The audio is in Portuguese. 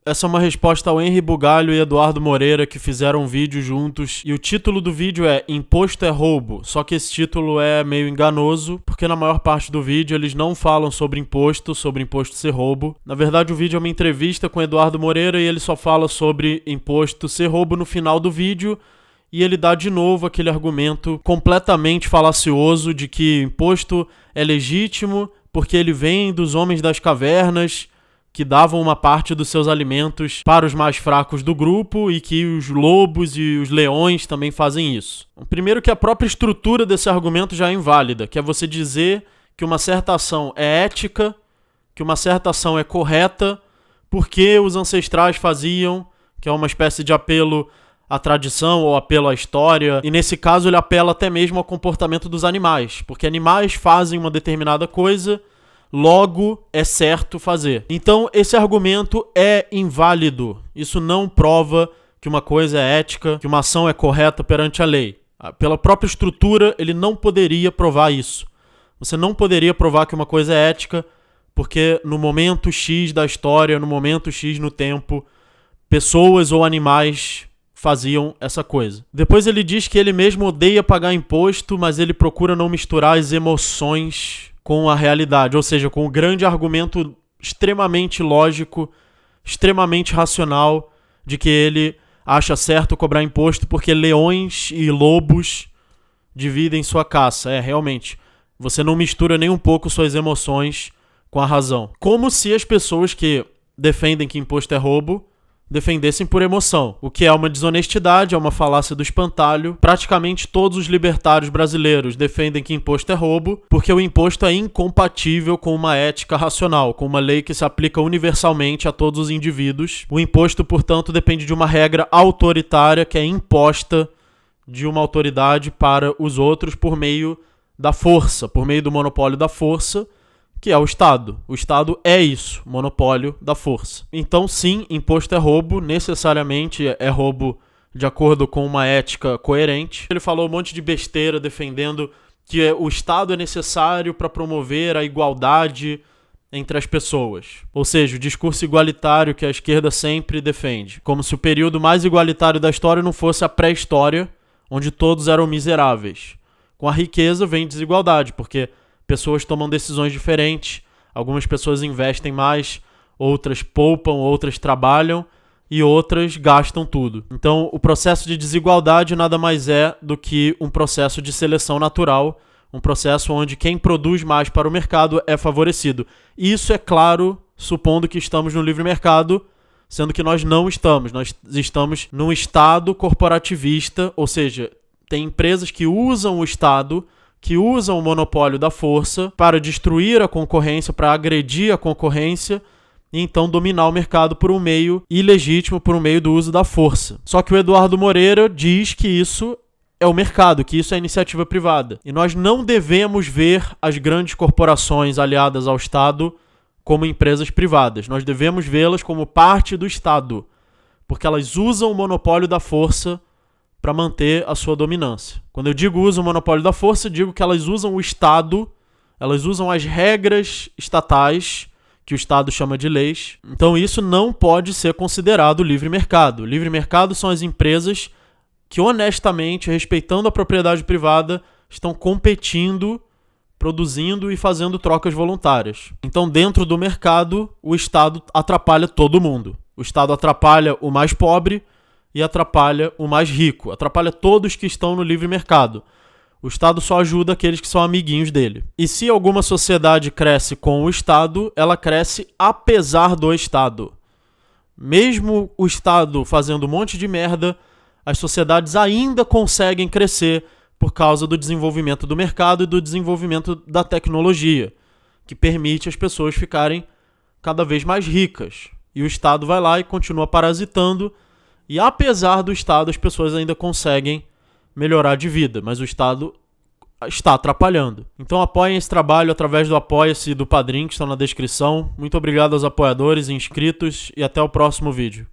Essa é uma resposta ao Henry Bugalho e Eduardo Moreira, que fizeram um vídeo juntos, e o título do vídeo é Imposto é Roubo, só que esse título é meio enganoso, porque na maior parte do vídeo eles não falam sobre imposto ser roubo. Na verdade, o vídeo é uma entrevista com Eduardo Moreira e ele só fala sobre imposto ser roubo no final do vídeo, e ele dá de novo aquele argumento completamente falacioso de que imposto é legítimo porque ele vem dos homens das cavernas que davam uma parte dos seus alimentos para os mais fracos do grupo e que os lobos e os leões também fazem isso. Primeiro que a própria estrutura desse argumento já é inválida, que é você dizer que uma certa ação é ética, que uma certa ação é correta, porque os ancestrais faziam, que é uma espécie de apelo à tradição ou apelo à história, e nesse caso ele apela até mesmo ao comportamento dos animais, porque animais fazem uma determinada coisa, logo é certo fazer. Então esse argumento é inválido, isso não prova que uma coisa é ética, que uma ação é correta perante a lei. Pela própria estrutura ele não poderia provar isso. Você não poderia provar que uma coisa é ética, porque no momento X da história, no momento X no tempo, pessoas ou animais faziam essa coisa. Depois ele diz que ele mesmo odeia pagar imposto, mas ele procura não misturar as emoções com a realidade, ou seja, com o grande argumento extremamente lógico, extremamente racional, de que ele acha certo cobrar imposto porque leões e lobos dividem sua caça. Realmente, você não mistura nem um pouco suas emoções com a razão. Como se as pessoas que defendem que imposto é roubo defendessem por emoção, o que é uma desonestidade, é uma falácia do espantalho. Praticamente todos os libertários brasileiros defendem que imposto é roubo, porque o imposto é incompatível com uma ética racional, com uma lei que se aplica universalmente a todos os indivíduos. O imposto, portanto, depende de uma regra autoritária que é imposta de uma autoridade para os outros por meio da força, por meio do monopólio da força, que é o Estado. O Estado é isso, monopólio da força. Então, sim, imposto é roubo, necessariamente é roubo de acordo com uma ética coerente. Ele falou um monte de besteira defendendo que o Estado é necessário para promover a igualdade entre as pessoas. Ou seja, o discurso igualitário que a esquerda sempre defende. Como se o período mais igualitário da história não fosse a pré-história, onde todos eram miseráveis. Com a riqueza vem desigualdade, porque pessoas tomam decisões diferentes, algumas pessoas investem mais, outras poupam, outras trabalham e outras gastam tudo. Então, o processo de desigualdade nada mais é do que um processo de seleção natural, um processo onde quem produz mais para o mercado é favorecido. Isso é claro, supondo que estamos no livre mercado, sendo que nós não estamos. Nós estamos num Estado corporativista, ou seja, tem empresas que usam o Estado, que usam o monopólio da força para destruir a concorrência, para agredir a concorrência e então dominar o mercado por um meio ilegítimo, por um meio do uso da força. Só que o Eduardo Moreira diz que isso é o mercado, que isso é iniciativa privada. E nós não devemos ver as grandes corporações aliadas ao Estado como empresas privadas. Nós devemos vê-las como parte do Estado, porque elas usam o monopólio da força para manter a sua dominância. Quando eu digo usam o monopólio da força, digo que elas usam o Estado, elas usam as regras estatais, que o Estado chama de leis. Então isso não pode ser considerado livre mercado. Livre mercado são as empresas que honestamente, respeitando a propriedade privada, estão competindo, produzindo e fazendo trocas voluntárias. Então dentro do mercado, o Estado atrapalha todo mundo. O Estado atrapalha o mais pobre e atrapalha o mais rico, atrapalha todos que estão no livre mercado. O Estado só ajuda aqueles que são amiguinhos dele. E se alguma sociedade cresce com o Estado, ela cresce apesar do Estado. Mesmo o Estado fazendo um monte de merda, as sociedades ainda conseguem crescer por causa do desenvolvimento do mercado e do desenvolvimento da tecnologia, que permite as pessoas ficarem cada vez mais ricas. E o Estado vai lá e continua parasitando. E apesar do Estado, as pessoas ainda conseguem melhorar de vida, mas o Estado está atrapalhando. Então apoiem esse trabalho através do Apoia-se e do Padrim, que estão na descrição. Muito obrigado aos apoiadores e inscritos e até o próximo vídeo.